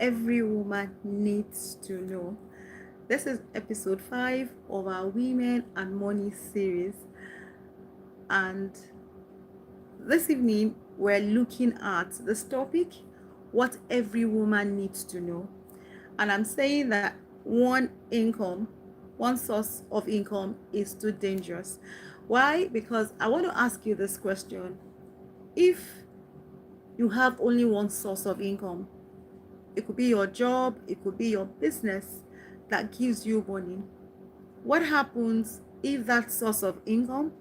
every woman needs to know. This is episode 5 of our Women and Money series. And this evening, we're looking at this topic, what every woman needs to know. And I'm saying that one source of income is too dangerous. Why? Because I want to ask you this question. If you have only one source of income, it could be your job, it could be your business that gives you money. What happens if that source of income,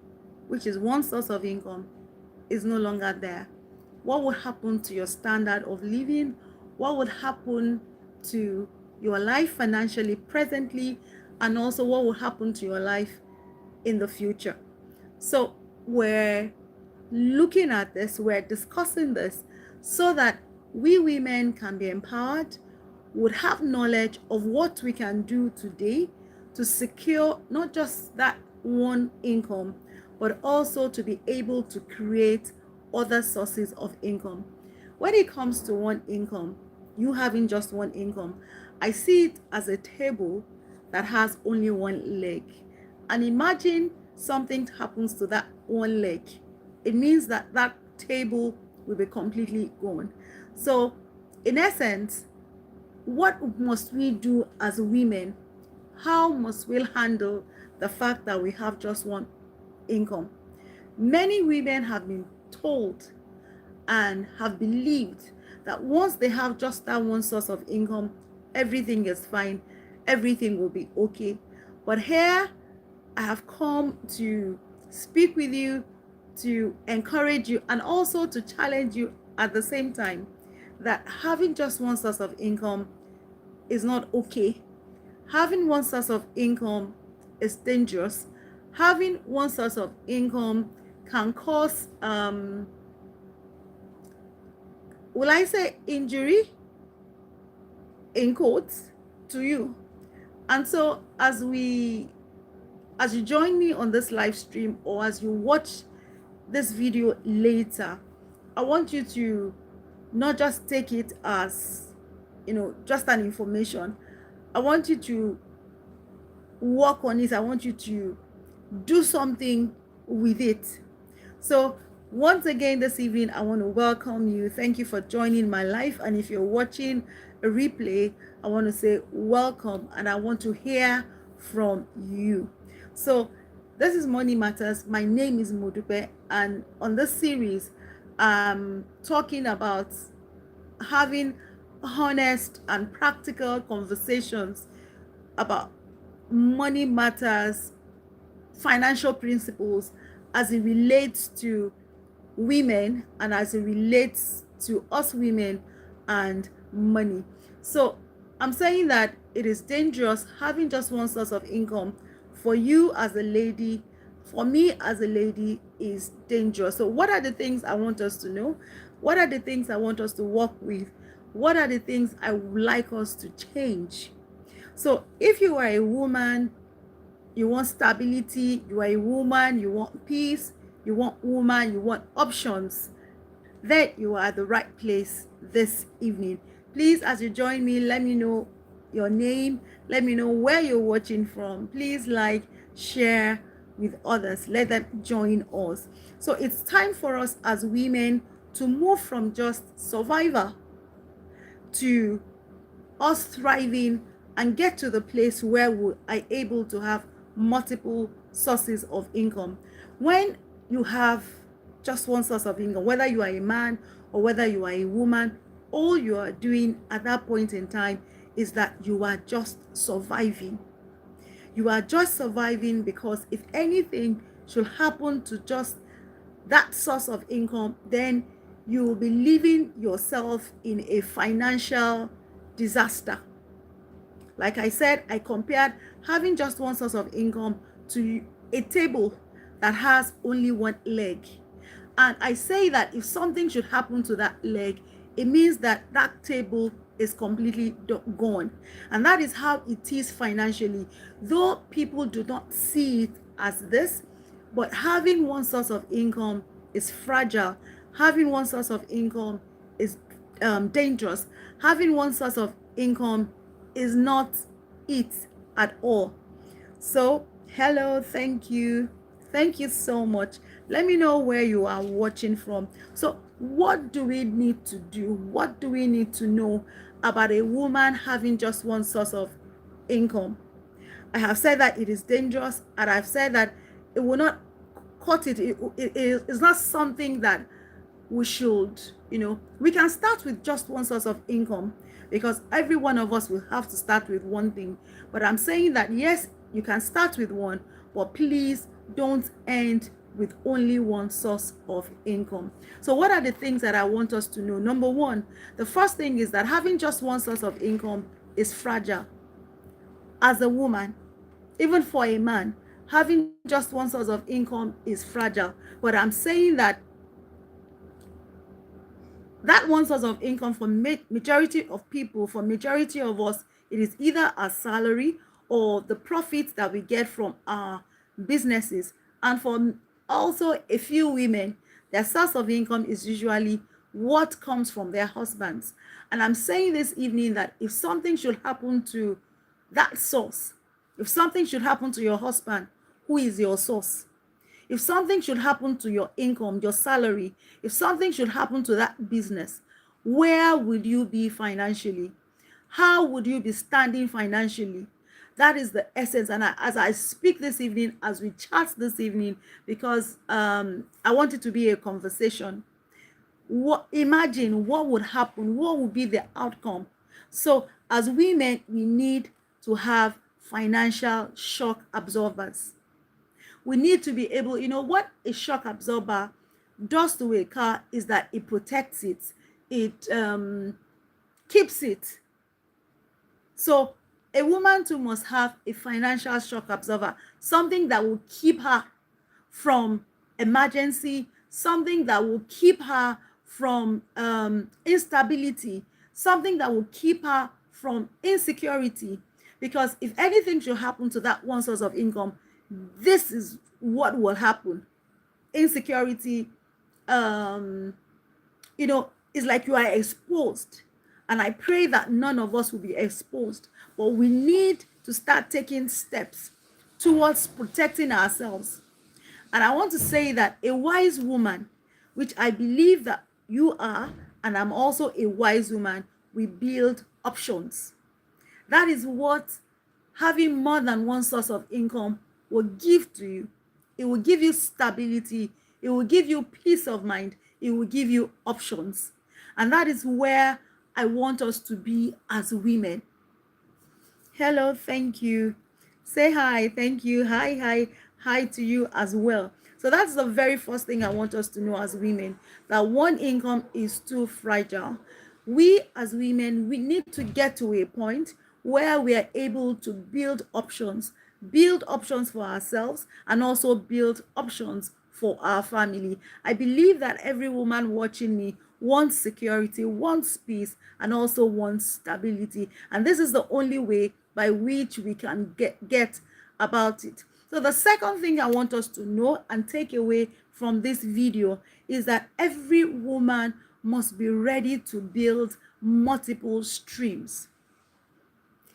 which is one source of income, is no longer there? What would happen to your standard of living? What would happen to your life financially, presently, and also what will happen to your life in the future? So we're looking at this, we're discussing this so that we women can be empowered, would have knowledge of what we can do today to secure not just that one income, but also to be able to create other sources of income. When it comes to one income, you having just one income, I see it as a table that has only one leg. And imagine something happens to that one leg. It means that that table will be completely gone. So, in essence, what must we do as women? How must we handle the fact that we have just one income? Many women have been told and have believed that once they have just that one source of income, everything is fine, everything will be okay. But here I have come to speak with you, to encourage you, and also to challenge you at the same time that having just one source of income is not okay. Having one source of income is dangerous. Having one source of income can cause, will I say, injury in quotes to you. And so as you join me on this live stream, or as you watch this video later, I want you to not just take it as, just an information. I want you to work on it. I want you to do something with it. So once again this evening, I want to welcome you. Thank you for joining my live. And if you're watching a replay, I want to say welcome, and I want to hear from you. So this is Money Matters. My name is Modupe, and on this series, I'm talking about having honest and practical conversations about money matters, financial principles, as it relates to women and as it relates to us women and money. So I'm saying that it is dangerous having just one source of income. For you as a lady, for me as a lady, is dangerous. So what are the things I want us to know? What are the things I want us to work with? What are the things I would like us to change? So if you are a woman, you want stability, you are a woman, you want peace, you want options, then you are at the right place this evening. Please, as you join me, let me know your name, let me know where you're watching from. Please like, share with others, let them join us. So it's time for us as women to move from just survivor to us thriving and get to the place where we are able to have multiple sources of income. When you have just one source of income, whether you are a man or whether you are a woman, all you are doing at that point in time is that you are just surviving. You are just surviving, because if anything should happen to just that source of income, then you will be leaving yourself in a financial disaster. Like I said, I compared having just one source of income to a table that has only one leg. And I say that if something should happen to that leg, it means that that table is completely gone. And that is how it is financially. Though people do not see it as this, but having one source of income is fragile. Having one source of income is dangerous. Having one source of income is not it at all. So hello, thank you, thank you so much. Let me know where you are watching from. So what do we need to do? What do we need to know about a woman having just one source of income? I have said that it is dangerous, and I've said that it will not cut it. It's not something that we should, we can start with just one source of income, because every one of us will have to start with one thing. But I'm saying that yes, you can start with one, but please don't end with only one source of income. So what are the things that I want us to know? Number one, the first thing is that having just one source of income is fragile. As a woman, even for a man, having just one source of income is fragile. But I'm saying that one source of income for majority of people, for majority of us, it is either our salary or the profits that we get from our businesses. And for also a few women, their source of income is usually what comes from their husbands. And I'm saying this evening that if something should happen to that source, if something should happen to your husband, who is your source? If something should happen to your income, your salary, if something should happen to that business, where would you be financially? How would you be standing financially? That is the essence. And as I speak this evening, as we chat this evening, because I want it to be a conversation. Imagine what would happen, what would be the outcome. So as women, we need to have financial shock absorbers. We need to be able, what a shock absorber does to a car is that it protects it, it keeps it. So a woman too must have a financial shock absorber, something that will keep her from emergency, something that will keep her from instability, something that will keep her from insecurity. Because if anything should happen to that one source of income, this is what will happen. Insecurity, it's like you are exposed. And I pray that none of us will be exposed. But we need to start taking steps towards protecting ourselves. And I want to say that a wise woman, which I believe that you are, and I'm also a wise woman, we build options. That is what having more than one source of income will give to you. It will give you stability. It will give you peace of mind. It will give you options. And that is where I want us to be as women. Hello, thank you. Say hi, thank you. Hi to you as well. So that's the very first thing I want us to know as women, that one income is too fragile. We as women, we need to get to a point where we are able to build options for ourselves, and also build options for our family. I believe that every woman watching me wants security, wants peace, and also wants stability. And this is the only way by which we can get about it. So the second thing I want us to know and take away from this video is that every woman must be ready to build multiple streams.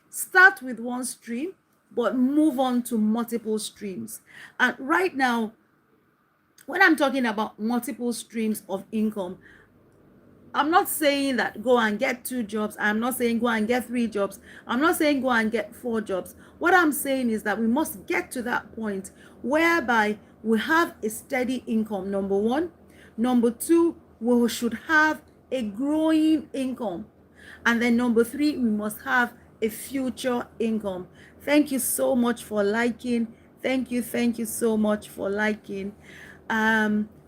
Start with one stream, but move on to multiple streams. And right now, when I'm talking about multiple streams of income, I'm not saying that go and get 2 jobs. I'm not saying go and get 3 jobs. I'm not saying go and get 4 jobs. What I'm saying is that we must get to that point whereby we have a steady income, number one. Number two, we should have a growing income. And then number 3, we must have a future income. Thank you so much for liking. Thank you so much for liking.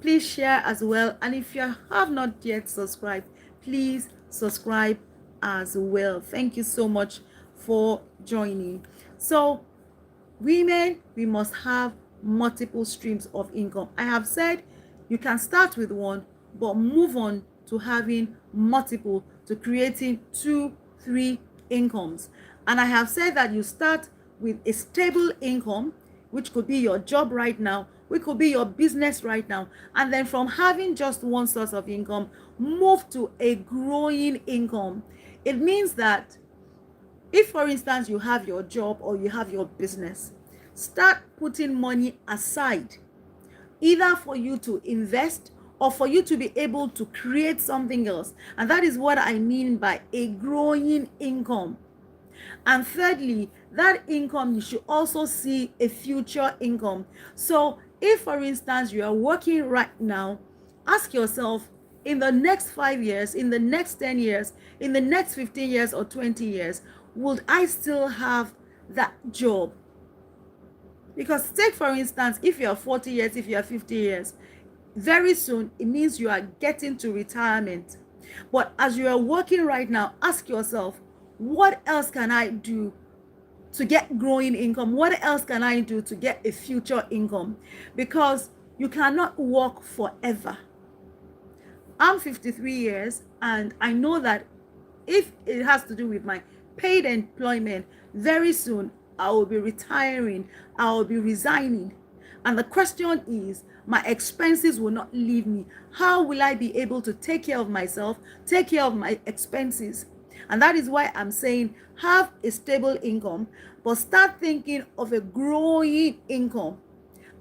Please share as well, and if you have not yet subscribed, please subscribe as well. Thank you so much for joining. So women, we must have multiple streams of income. I have said you can start with one, but move on to having multiple, to creating 2, 3 incomes. And I have said that you start with a stable income, which could be your job right now, we could be your business right now. And then from having just one source of income, move to a growing income. It means that if, for instance, you have your job or you have your business, start putting money aside, either for you to invest or for you to be able to create something else. And that is what I mean by a growing income. And thirdly, that income, you should also see a future income. So if, for instance, you are working right now, ask yourself, in the next 5 years, in the next 10 years, in the next 15 years or 20 years, would I still have that job? Because take, for instance, if you are 40 years, if you are 50 years, very soon it means you are getting to retirement. But as you are working right now, ask yourself, what else can I do to get growing income? What else can I do to get a future income? Because you cannot work forever. I'm 53 years and I know that if it has to do with my paid employment, very soon I will be retiring, I will be resigning. And the question is, my expenses will not leave me. How will I be able to take care of myself, take care of my expenses? And that is why I'm saying, have a stable income, but start thinking of a growing income,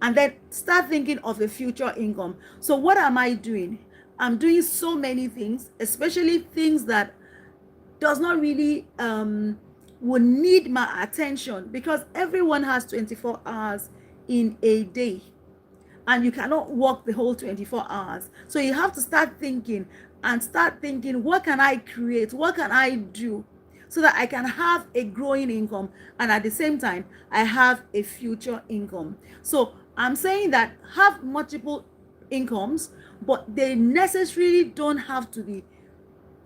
and then start thinking of a future income. So what am I doing? I'm doing so many things, especially things that does not really will need my attention, because everyone has 24 hours in a day and you cannot work the whole 24 hours. So you have to start thinking, what can I create? What can I do so that I can have a growing income and at the same time I have a future income? So I'm saying that have multiple incomes, but they necessarily don't have to be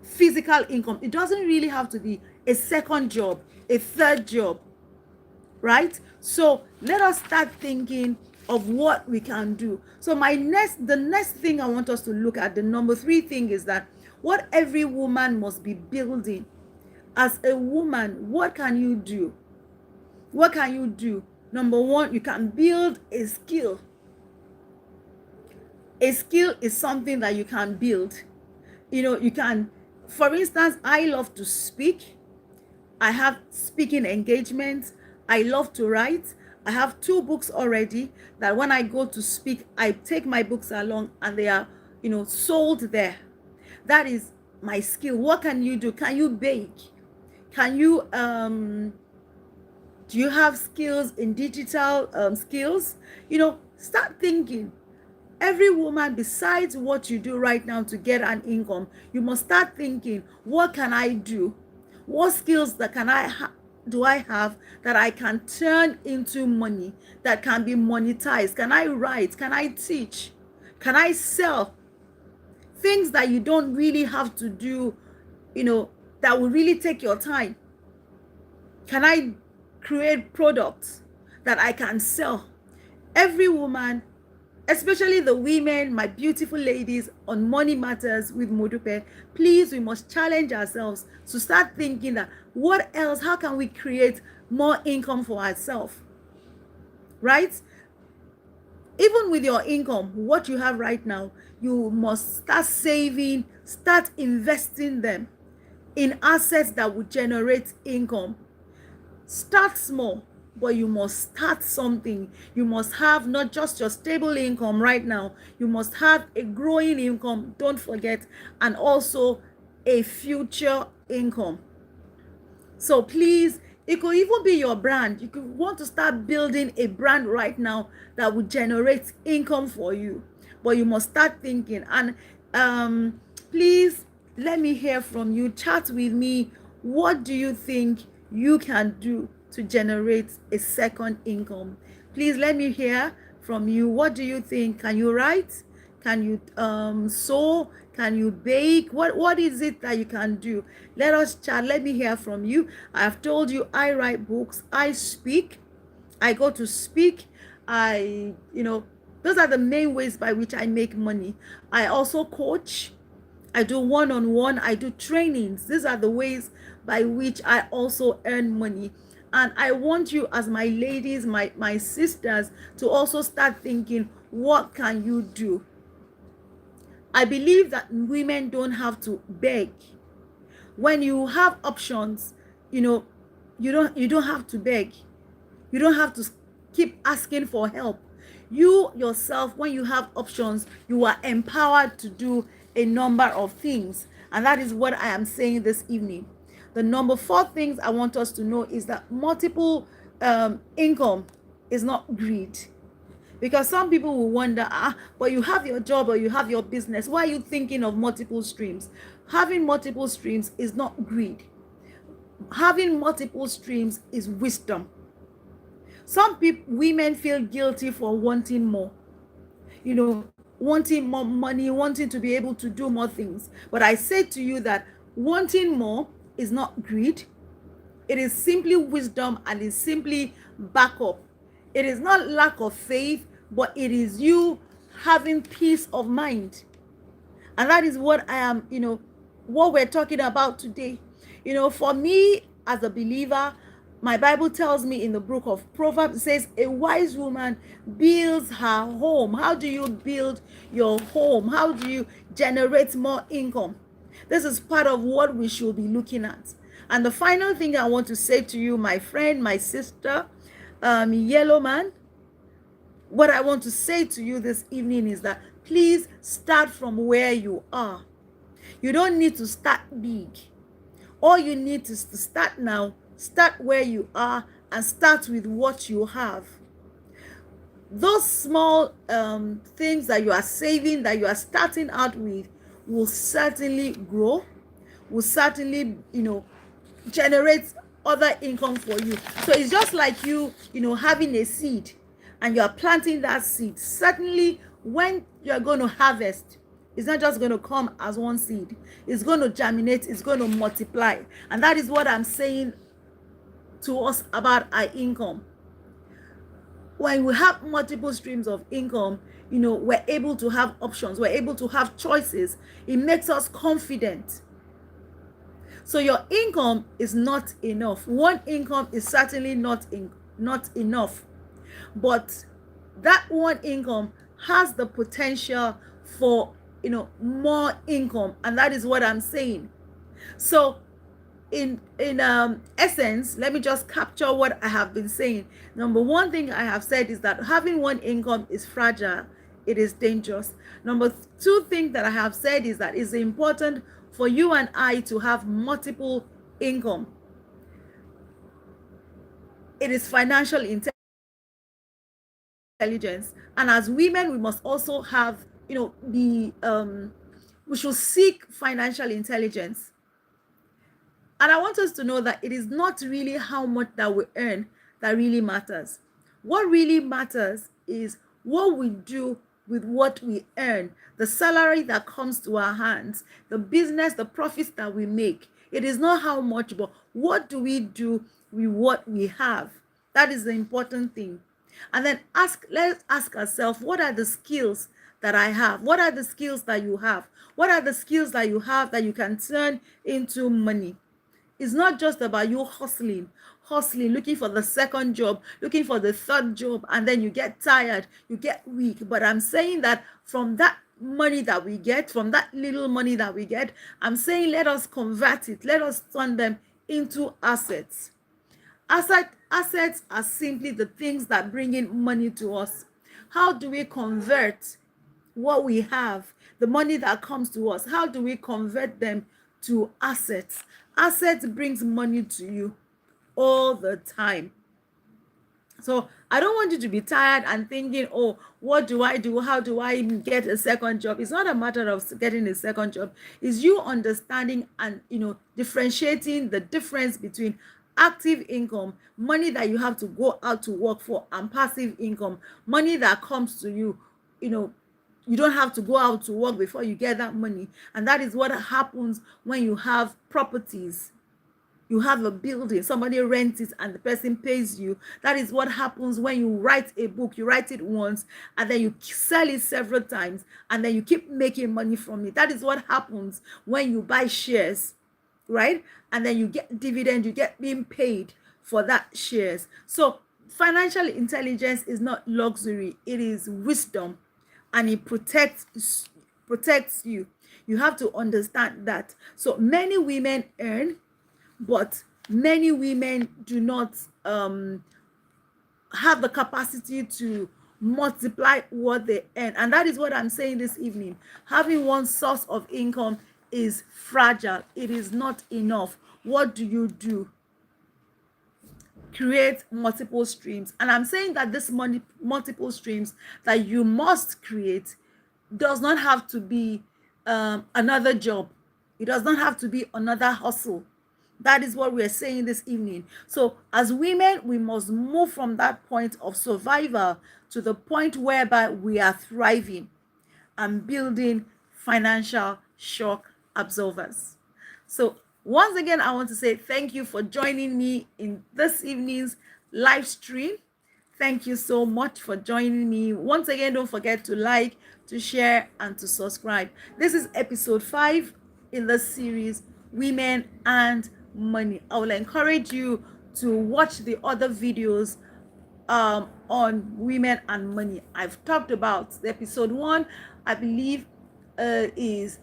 physical income. It doesn't really have to be a second job, a third job, right? So let us start thinking of what we can do. So the next thing I want us to look at, the number 3 thing, is that what every woman must be building. As a woman, what can you do? What can you do? Number 1, you can build a skill. A skill is something that you can build. You can, for instance, I love to speak. I have speaking engagements. I love to write. I have 2 books already that when I go to speak, I take my books along and they are, sold there. That is my skill. What can you do? Can you bake? Can you, do you have skills in digital skills? Start thinking. Every woman, besides what you do right now to get an income, you must start thinking, what can I do? What skills that do I have that I can turn into money, that can be monetized? Can I write? Can I teach? Can I sell? Things that you don't really have to do, that will really take your time. Can I create products that I can sell? Every woman, especially the women, my beautiful ladies on Money Matters with Modupe, please, we must challenge ourselves to start thinking that what else, how can we create more income for ourselves, right? Even with your income, what you have right now, you must start saving, start investing them in assets that will generate income. Start small, but you must start something. You must have not just your stable income right now, you must have a growing income, don't forget, and also a future income. So please, it could even be your brand. You could want to start building a brand right now that will generate income for you, but you must start thinking. And please let me hear from you. Chat with me. What do you think you can do to generate a second income? Please let me hear from you. What do you think? Can you write? Can you sew? Can you bake? What is it that you can do? Let us chat. Let me hear from you. I've told you I write books. I speak. I go to speak. Those are the main ways by which I make money. I also coach. I do one-on-one. I do trainings. These are the ways by which I also earn money. And I want you, as my ladies, my sisters, to also start thinking, what can you do? I believe that women don't have to beg. When you have options, you know, you don't have to beg. You don't have to keep asking for help. You yourself, when you have options, you are empowered to do a number of things. And that is what I am saying this evening. The number 4 things I want us to know is that multiple income is not greed. Because some people will wonder, but you have your job or you have your business. Why are you thinking of multiple streams? Having multiple streams is not greed. Having multiple streams is wisdom. Some people, women feel guilty for wanting more, wanting more money, wanting to be able to do more things. But I say to you that wanting more is not greed. It is simply wisdom, and is simply backup. It is not lack of faith, but it is you having peace of mind. And that is what I am, what we're talking about today. For me as a believer, my Bible tells me in the book of Proverbs, it says, a wise woman builds her home. How do you build your home? How do you generate more income? This is part of what we should be looking at. And the final thing I want to say to you, my friend, my sister, yellow man, what I want to say to you this evening is that please start from where you are. You don't need to start big. All you need is to start now. Start where you are and start with what you have. Those small things that you are saving, that you are starting out with, will certainly grow, will certainly, generate other income for you. So it's just like you having a seed and you are planting that seed. Certainly when you are going to harvest, it's not just going to come as one seed. It's going to germinate, it's going to multiply. And that is what I'm saying to us about our income. When we have multiple streams of income, we're able to have options, we're able to have choices. It makes us confident. So your income is not enough. One income is certainly not enough. But that one income has the potential for, more income. And that is what I'm saying. So in essence, let me just capture what I have been saying. Number 1 thing I have said is that having one income is fragile. It is dangerous. Number 2 thing that I have said is that it's important for you and I to have multiple income. It is financial intelligence. And as women, we must also have, we should seek financial intelligence. And I want us to know that it is not really how much that we earn that really matters. What really matters is what we do with what we earn, the salary that comes to our hands, the business, the profits that we make. It is not how much, but what do we do with what we have? That is the important thing. And then let's ask ourselves, what are the skills that I have? What are the skills that you have? What are the skills that you have that you can turn into money? It's not just about you hustling, looking for the second job, looking for the third job, and then you get tired, you get weak. But I'm saying that from that money that we get, from that little money that we get, I'm saying let us convert it. Let us turn them into assets. Assets are simply the things that bring in money to us. How do we convert what we have, the money that comes to us? How do we convert them to assets? Assets brings money to you all the time. So I don't want you to be tired and thinking, oh, what do I do? How do I get a second job? It's not a matter of getting a second job. It's you understanding and, differentiating the difference between active income, money that you have to go out to work for, and passive income, money that comes to you, you don't have to go out to work before you get that money. And that is what happens when you have properties. You have a building, somebody rents it and the person pays you. That is what happens when you write a book. You write it once and then you sell it several times and then you keep making money from it. That is what happens when you buy shares, right? And then you get dividend, you get being paid for that shares. So financial intelligence is not luxury, it is wisdom, and it protects you. You have to understand that. So many women earn, but many women do not have the capacity to multiply what they earn. And that is what I'm saying this evening. Having one source of income is fragile, it is not enough. What do? Create multiple streams. And I'm saying that this money multiple streams that you must create does not have to be another job. It does not have to be another hustle. That is what we're saying this evening. So as women, we must move from that point of survival to the point whereby we are thriving and building financial shock absorbers. So once again, I want to say thank you for joining me in this evening's live stream. Thank you so much for joining me. Once again, don't forget to like, to share, and to subscribe. This is episode 5 in the series, Women and Money. I will encourage you to watch the other videos on women and money. I've talked about the episode 1, I believe, is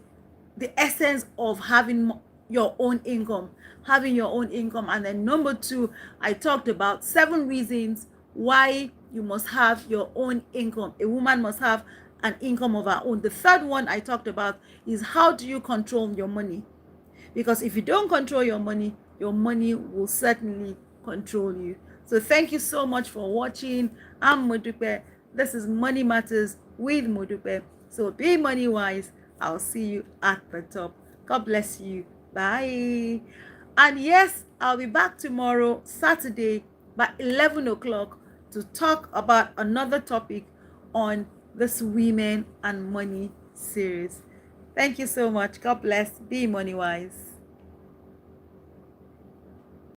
the essence of having your own income, and then number 2, I talked about 7 reasons why you must have your own income. A woman must have an income of her own. The third one I talked about is how do you control your money, because if you don't control your money will certainly control you. So thank you so much for watching. I'm Modupe. This is Money Matters with Modupe. So be money wise. I'll see you at the top. God bless you. Bye. And yes, I'll be back tomorrow, Saturday, by 11 o'clock to talk about another topic on this Women and Money series. Thank you so much. God bless. Be money wise.